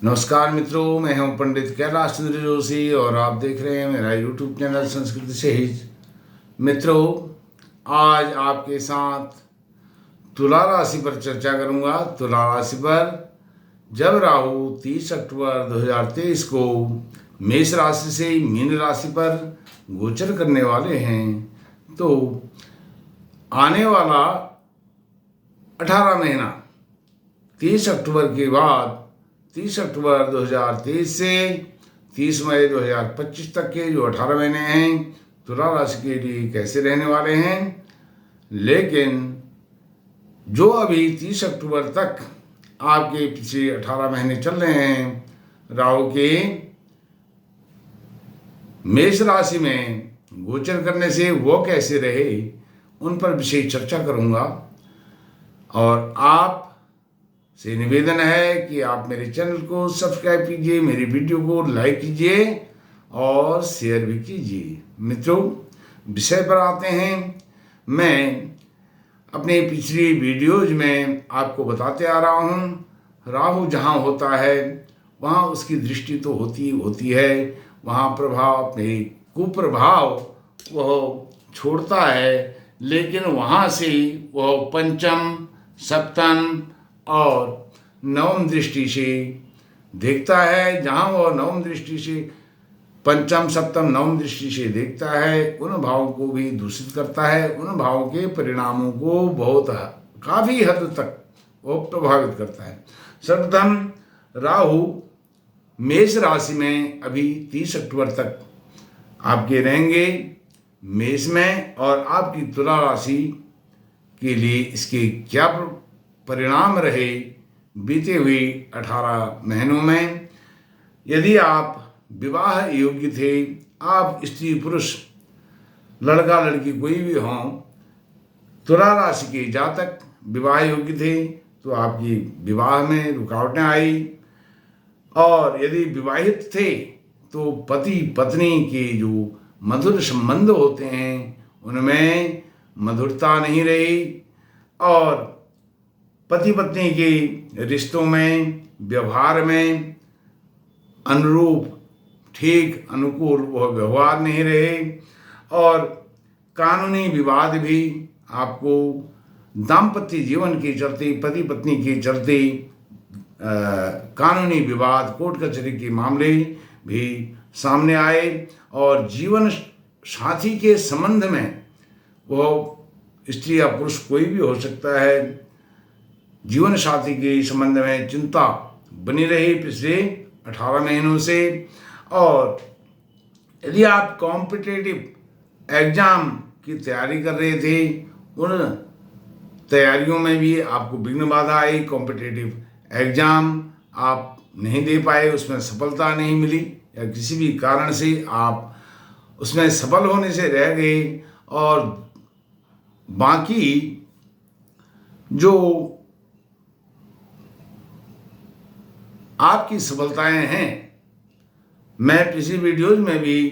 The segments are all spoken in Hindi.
नमस्कार मित्रों, मैं हूं पंडित कैलाश चंद्र जोशी और आप देख रहे हैं मेरा यूट्यूब चैनल संस्कृति सहेज। मित्रों, आज आपके साथ तुला राशि पर चर्चा करूंगा। तुला राशि पर जब राहु 30 अक्टूबर 2023 को मेष राशि से मीन राशि पर गोचर करने वाले हैं, तो आने वाला 18 महीना 30 अक्टूबर के बाद 30 अक्टूबर 2023 से 30 मई 2025 तक के जो 18 महीने हैं तुला राशि के लिए कैसे रहने वाले हैं। लेकिन जो अभी 30 अक्टूबर तक आपके पिछले 18 महीने चल रहे हैं राहु के मेष राशि में गोचर करने से वो कैसे रहे, उन पर विशेष चर्चा करूंगा। और आप से निवेदन है कि आप मेरे चैनल को सब्सक्राइब कीजिए, मेरी वीडियो को लाइक कीजिए और शेयर भी कीजिए। मित्रों, विषय पर आते हैं। मैं अपने पिछली वीडियोज में आपको बताते आ रहा हूँ, राहु जहाँ होता है वहाँ उसकी दृष्टि तो होती है, वहाँ प्रभाव अपने कुप्रभाव वह छोड़ता है, लेकिन वहाँ से वह पंचम, सप्तम और नवम दृष्टि से देखता है। जहाँ वह नवम दृष्टि से, पंचम, सप्तम, नवम दृष्टि से देखता है, उन भावों को भी दूषित करता है, उन भावों के परिणामों को काफ़ी हद तक वो प्रभावित करता है। सर्वप्रथम राहु मेष राशि में अभी 30 अक्टूबर तक आपके रहेंगे मेष में, और आपकी तुला राशि के लिए इसके क्या परिणाम रहे बीते हुए 18 महीनों में। यदि आप विवाह योग्य थे, आप स्त्री पुरुष लड़का लड़की कोई भी हों, तुला राशि के जातक विवाह योग्य थे, तो आपकी विवाह में रुकावटें आई। और यदि विवाहित थे तो पति पत्नी के जो मधुर संबंध होते हैं उनमें मधुरता नहीं रही, और पति पत्नी के रिश्तों में, व्यवहार में अनुरूप ठीक अनुकूल वह व्यवहार नहीं रहे, और कानूनी विवाद भी आपको दाम्पत्य जीवन के चलते, पति पत्नी के चलते कानूनी विवाद, कोर्ट कचहरी के मामले भी सामने आए। और जीवन साथी के संबंध में, वह स्त्री या पुरुष कोई भी हो सकता है, जीवन साथी के संबंध में चिंता बनी रही पिछले 18 महीनों से। और यदि आप कॉम्पिटिटिव एग्जाम की तैयारी कर रहे थे, उन तैयारियों में भी आपको विघ्न बाधा आई। कॉम्पिटिटिव एग्जाम आप नहीं दे पाए, उसमें सफलता नहीं मिली, या किसी भी कारण से आप उसमें सफल होने से रह गए, और बाकी जो आपकी सफलताएं हैं, मैं पिछली वीडियोज में भी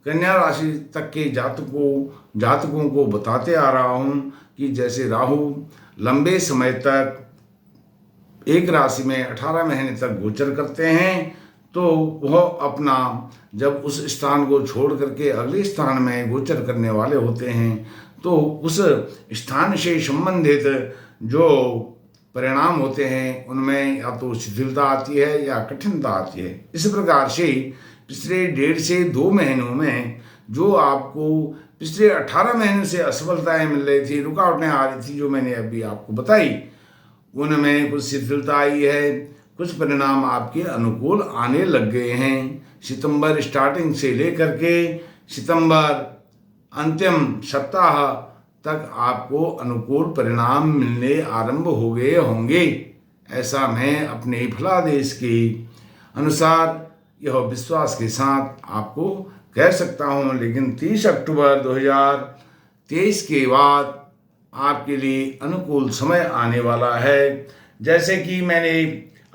कन्या राशि तक के जातकों को बताते आ रहा हूं कि जैसे राहु लंबे समय तक एक राशि में 18 महीने तक गोचर करते हैं, तो वह अपना जब उस स्थान को छोड़ करके अगले स्थान में गोचर करने वाले होते हैं, तो उस स्थान से संबंधित जो परिणाम होते हैं उनमें या तो शिथिलता आती है या कठिनता आती है। इस प्रकार से पिछले 1.5 से 2 महीनों में जो आपको पिछले 18 महीनों से असफलताएं मिल रही थी, रुकावटें आ रही थी, जो मैंने अभी आपको बताई, उनमें कुछ शिथिलता आई है, कुछ परिणाम आपके अनुकूल आने लग गए हैं। सितंबर स्टार्टिंग से लेकर के सितंबर अंतिम सप्ताह तक आपको अनुकूल परिणाम मिलने आरंभ हो गए होंगे, ऐसा मैं अपने फलादेश के अनुसार यह विश्वास के साथ आपको कह सकता हूँ। लेकिन 30 अक्टूबर 2023 के बाद आपके लिए अनुकूल समय आने वाला है। जैसे कि मैंने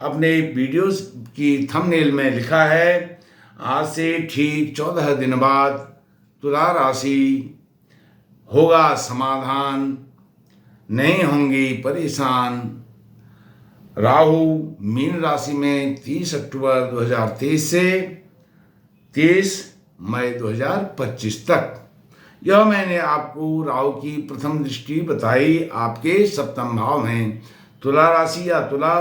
अपने वीडियोस की थंबनेल में लिखा है, आज से ठीक 14 दिन बाद तुला राशि होगा समाधान, नहीं होंगी परेशान, राहु मीन राशि में 30 अक्टूबर 2023 से 30 मई 2025 तक। यह मैंने आपको राहु की प्रथम दृष्टि बताई आपके सप्तम भाव में। तुला राशि या तुला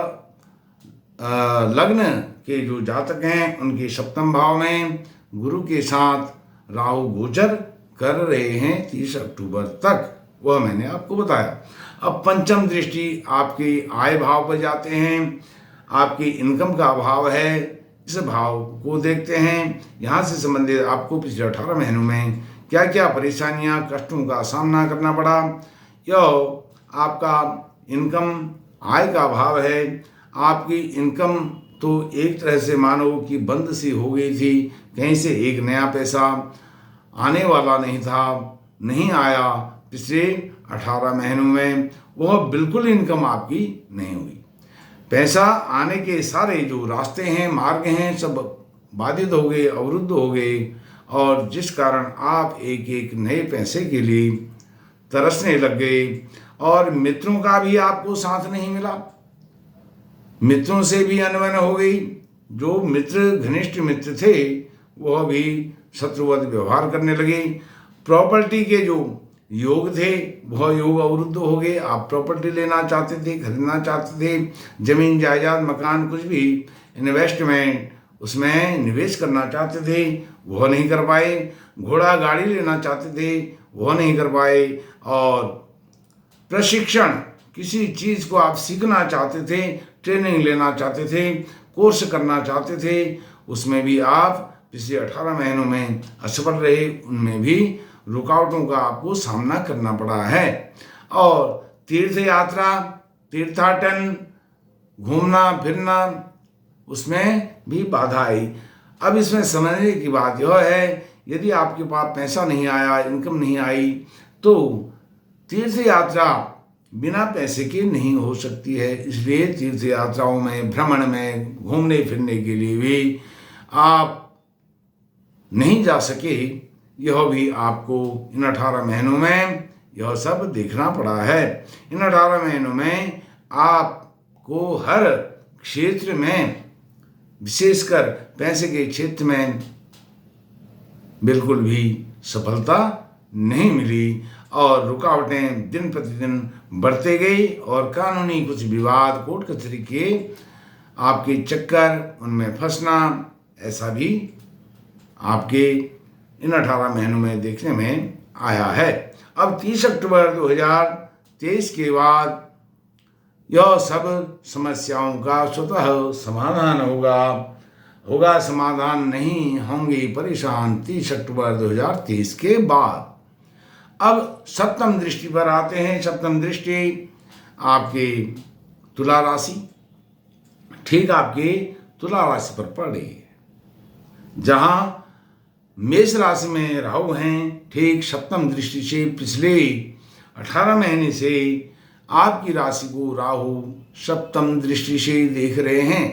लग्न के जो जातक हैं उनके सप्तम भाव में गुरु के साथ राहु गोचर कर रहे हैं 30 अक्टूबर तक, वह मैंने आपको बताया। अब पंचम दृष्टि आपके आय भाव पर जाते हैं। आपकी इनकम का भाव है, इस भाव को देखते हैं। यहाँ से संबंधित आपको पिछले 18 महीनों में क्या क्या परेशानियाँ कष्टों का सामना करना पड़ा। यह आपका इनकम आय का भाव है। आपकी इनकम तो एक तरह से मानो कि बंद सी हो गई थी, कहीं से एक नया पैसा आने वाला नहीं था, नहीं आया। पिछले 18 महीनों में वह बिल्कुल इनकम आपकी नहीं हुई। पैसा आने के सारे जो रास्ते हैं, मार्ग हैं, सब बाधित हो गए, अवरुद्ध हो गए, और जिस कारण आप एक एक नए पैसे के लिए तरसने लग गए। और मित्रों का भी आपको साथ नहीं मिला, मित्रों से भी अनबन हो गई। जो मित्र घनिष्ठ मित्र थे वह भी शत्रुवत व्यवहार करने लगे। प्रॉपर्टी के जो योग थे वह योग अवरुद्ध हो गए। आप प्रॉपर्टी लेना चाहते थे, खरीदना चाहते थे, जमीन जायदाद मकान कुछ भी इन्वेस्टमेंट उसमें निवेश करना चाहते थे, वह नहीं कर पाए। घोड़ा गाड़ी लेना चाहते थे, वह नहीं कर पाए। और प्रशिक्षण किसी चीज़ को आप सीखना चाहते थे, ट्रेनिंग लेना चाहते थे, कोर्स करना चाहते थे, उसमें भी आप पिछले 18 महीनों में असफल रहे। उनमें भी रुकावटों का आपको सामना करना पड़ा है। और तीर्थ यात्रा, तीर्थाटन, घूमना फिरना, उसमें भी बाधा आई। अब इसमें समझने की बात यह है, यदि आपके पास पैसा नहीं आया, इनकम नहीं आई, तो तीर्थ यात्रा बिना पैसे के नहीं हो सकती है। इसलिए तीर्थ यात्राओं में, भ्रमण में, घूमने फिरने के लिए भी आप नहीं जा सके। यह भी आपको इन 18 महीनों में यह सब देखना पड़ा है। इन 18 महीनों में आपको हर क्षेत्र में, विशेषकर पैसे के क्षेत्र में, बिल्कुल भी सफलता नहीं मिली और रुकावटें दिन प्रतिदिन बढ़ते गई। और कानूनी कुछ विवाद, कोर्ट कचहरी के आपके चक्कर, उनमें फंसना, ऐसा भी आपके इन 18 महीनों में देखने में आया है। अब 30 अक्टूबर 2023 के बाद यह सब समस्याओं का स्वतः समाधान होगा समाधान, नहीं होंगे परेशान 30 अक्टूबर 2023 के बाद। अब सप्तम दृष्टि पर आते हैं। सप्तम दृष्टि आपके तुला राशि, ठीक आपके तुला राशि पर पड़ रही है। जहां मेष राशि में राहु हैं, ठीक सप्तम दृष्टि से पिछले 18 महीने से आपकी राशि को राहु सप्तम दृष्टि से देख रहे हैं।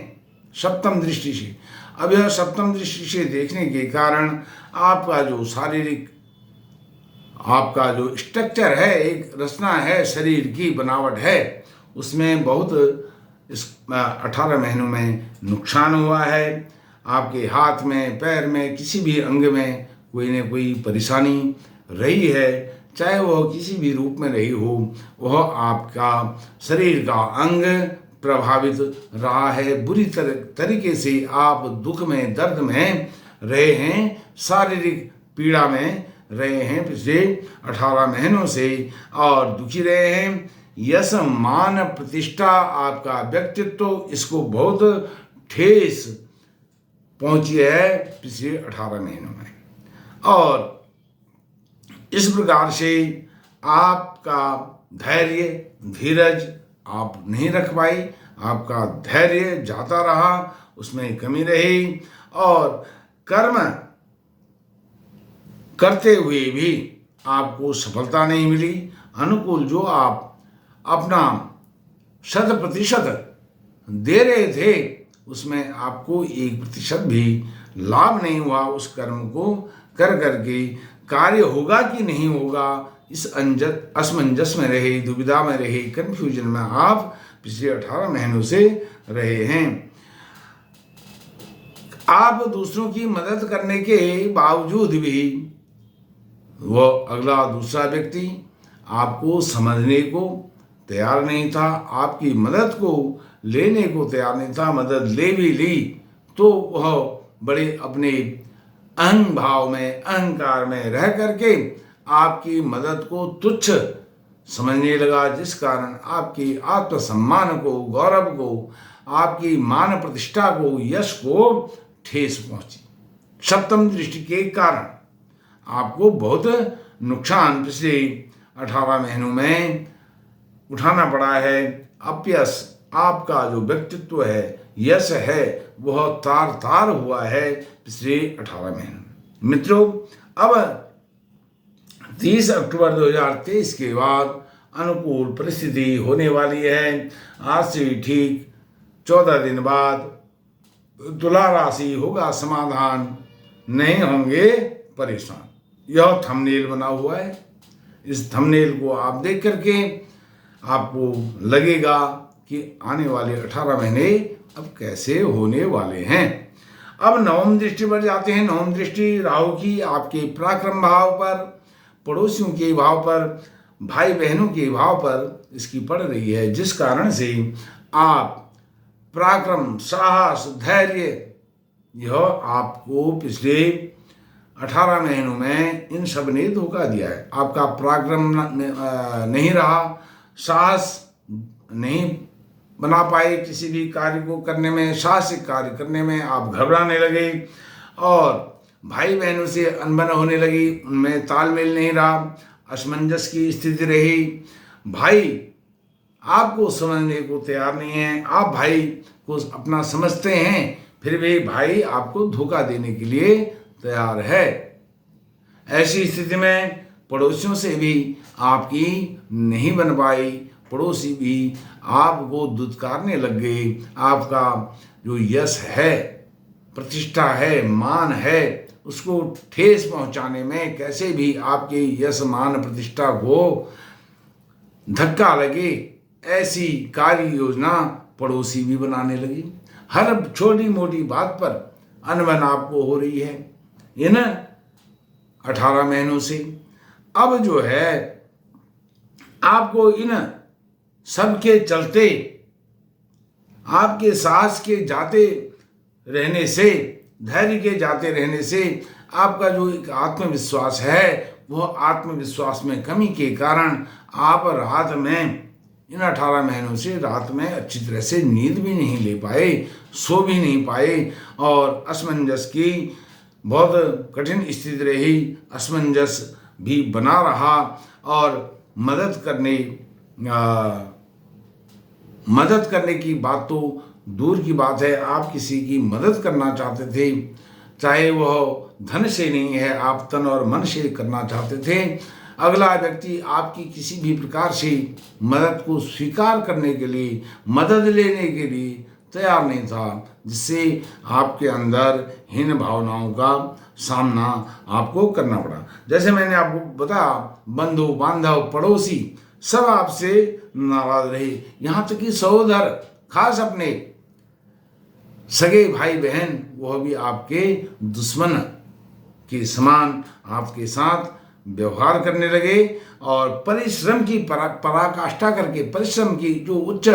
सप्तम दृष्टि से, अब यह सप्तम दृष्टि से देखने के कारण आपका जो शारीरिक, आपका जो स्ट्रक्चर है, एक रचना है, शरीर की बनावट है, उसमें बहुत इस 18 महीनों में नुकसान हुआ है। आपके हाथ में, पैर में, किसी भी अंग में कोई न कोई परेशानी रही है, चाहे वह किसी भी रूप में रही हो। वह आपका शरीर का अंग प्रभावित रहा है। बुरी तरीके से आप दुख में, दर्द में रहे हैं, शारीरिक पीड़ा में रहे हैं पिछले 18 महीनों से, और दुखी रहे हैं। यश, मान, प्रतिष्ठा, आपका व्यक्तित्व, इसको बहुत ठेस पहुंची है पिछले 18 महीनों में। और इस प्रकार से आपका धैर्य, धीरज आप नहीं रख पाए, आपका धैर्य जाता रहा, उसमें कमी रही। और कर्म करते हुए भी आपको सफलता नहीं मिली। अनुकूल जो आप अपना 100% दे रहे थे, उसमें आपको 1% भी लाभ नहीं हुआ। उस कर्म को कर करके कार्य होगा कि नहीं होगा, इस असमंजस में रहे, दुविधा में रहे, कन्फ्यूजन में आप पिछले 18 महीनों से रहे हैं। आप दूसरों की मदद करने के बावजूद भी वह दूसरा व्यक्ति आपको समझने को तैयार नहीं था, आपकी मदद को लेने को तैयार नहीं था। मदद ले भी ली तो वह बड़े अपने अहं भाव में, अहंकार में रह करके आपकी मदद को तुच्छ समझने लगा, जिस कारण आपकी आत्मसम्मान को, गौरव को, आपकी मान प्रतिष्ठा को, यश को ठेस पहुंची। सप्तम दृष्टि के कारण आपको बहुत नुकसान पिछले 18 महीनों में उठाना पड़ा है। अपयश, आपका जो व्यक्तित्व है, यश है, वह तार तार हुआ है पिछले 18 महीनों। मित्रों, अब 30 अक्टूबर 2023 के बाद अनुकूल परिस्थिति होने वाली है। आज से ठीक 14 दिन बाद तुला राशि होगा समाधान, नहीं होंगे परेशान। यह थंबनेल बना हुआ है। इस थंबनेल को आप देख करके आपको लगेगा कि आने वाले 18 महीने अब कैसे होने वाले हैं। अब नवम दृष्टि पर जाते हैं। नवम दृष्टि राहु की आपके पराक्रम भाव पर, पड़ोसियों के भाव पर, भाई बहनों के भाव पर इसकी पड़ रही है, जिस कारण से आप पराक्रम, साहस, धैर्य, यह आपको पिछले 18 महीनों में इन सब ने धोखा दिया है। आपका पराक्रम नहीं रहा, साहस नहीं बना पाए, किसी भी कार्य को करने में, साहसिक कार्य करने में आप घबराने लगे और भाई बहनों से अनबन होने लगी, उनमें तालमेल नहीं रहा, असमंजस की स्थिति रही। भाई आपको समझने को तैयार नहीं है, आप भाई को अपना समझते हैं, फिर भी भाई आपको धोखा देने के लिए तैयार है। ऐसी स्थिति में पड़ोसियों से भी आपकी नहीं बन पाई, पड़ोसी भी आपको दुत्कारने लग गए। आपका जो यश है, प्रतिष्ठा है, मान है, उसको ठेस पहुंचाने में कैसे भी आपके यश, मान, प्रतिष्ठा को धक्का लगे, ऐसी कार्य योजना पड़ोसी भी बनाने लगी। हर छोटी मोटी बात पर अनबन आपको हो रही है इन 18 महीनों से। अब जो है आपको इन सबके चलते, आपके साहस के जाते रहने से, धैर्य के जाते रहने से आपका जो एक आत्मविश्वास है, वह आत्मविश्वास में कमी के कारण आप रात में, इन 18 महीनों से रात में अच्छी तरह से नींद भी नहीं ले पाए, सो भी नहीं पाए और असमंजस की बहुत कठिन स्थिति रही, असमंजस भी बना रहा और मदद करने की बात तो दूर की बात है। आप किसी की मदद करना चाहते थे, चाहे वह धन से नहीं है, आप तन और मन से करना चाहते थे। अगला व्यक्ति आपकी किसी भी प्रकार से मदद को स्वीकार करने के लिए, मदद लेने के लिए तैयार नहीं था, जिससे आपके अंदर हीन भावनाओं का सामना आपको करना पड़ा। जैसे मैंने आपको बताया, बंधु बांधव, पड़ोसी सब आपसे नाराज रहे, यहाँ तक कि सहोदर, खास अपने सगे भाई बहन, वह भी आपके दुश्मन के समान आपके साथ व्यवहार करने लगे और परिश्रम की पराकाष्ठा करके, परिश्रम की जो उच्च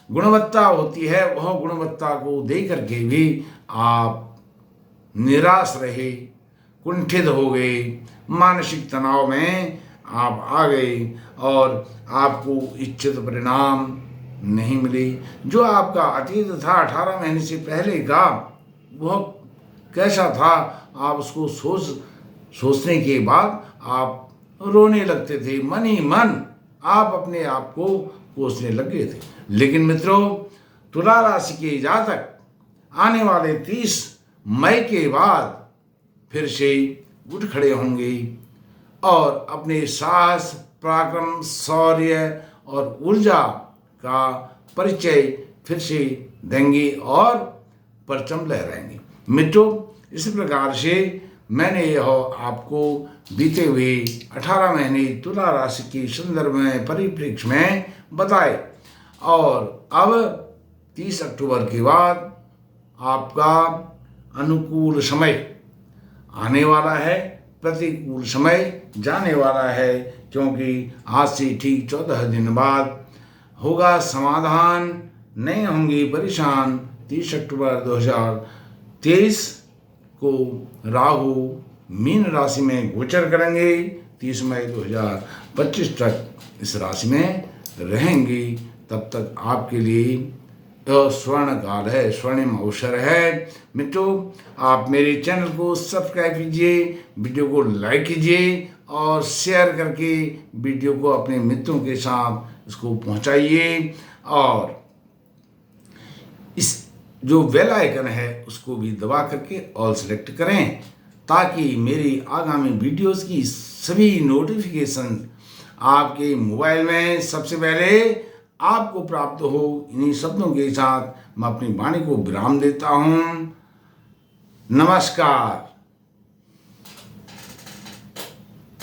गुणवत्ता होती है, वह गुणवत्ता को दे करके भी आप निराश रहे, कुंठित हो गए, मानसिक तनाव में आप आ गए और आपको इच्छित परिणाम नहीं मिले। जो आपका अतीत था 18 महीने से पहले का, वह कैसा था, आप उसको सोचने के बाद आप रोने लगते थे, मन ही मन आप अपने आप को कोसने लग गए थे। लेकिन मित्रों, तुला राशि के जातक आने वाले 30 मई के बाद फिर से उठ खड़े होंगे और अपने साहस, पराक्रम, शौर्य और ऊर्जा का परिचय फिर से देंगे और परचम लहराएंगे। मित्रों, इस प्रकार से मैंने यह आपको बीते हुए 18 महीने तुला राशि के संदर्भ में, परिप्रेक्ष्य में बताए और अब 30 अक्टूबर के बाद आपका अनुकूल समय आने वाला है, प्रतिकूल समय जाने वाला है, क्योंकि आज से ठीक 14 दिन बाद होगा समाधान, नहीं होंगे परेशान। 30 अक्टूबर 2023 को राहु मीन राशि में गोचर करेंगे। 30 मई 2025 तक इस राशि में रहेंगे। तब तक आपके लिए स्वर्ण काल है, स्वर्णिम अवसर है। मित्रों, आप मेरे चैनल को सब्सक्राइब कीजिए, वीडियो को लाइक कीजिए और शेयर करके वीडियो को अपने मित्रों के साथ इसको पहुंचाइए। और इस जो बेल आइकन है उसको भी दबा करके ऑल सेलेक्ट करें, ताकि मेरी आगामी वीडियोस की सभी नोटिफिकेशन आपके मोबाइल में सबसे पहले आपको प्राप्त हो। इन्हीं शब्दों के साथ मैं अपनी वाणी को विराम देता हूँ। नमस्कार।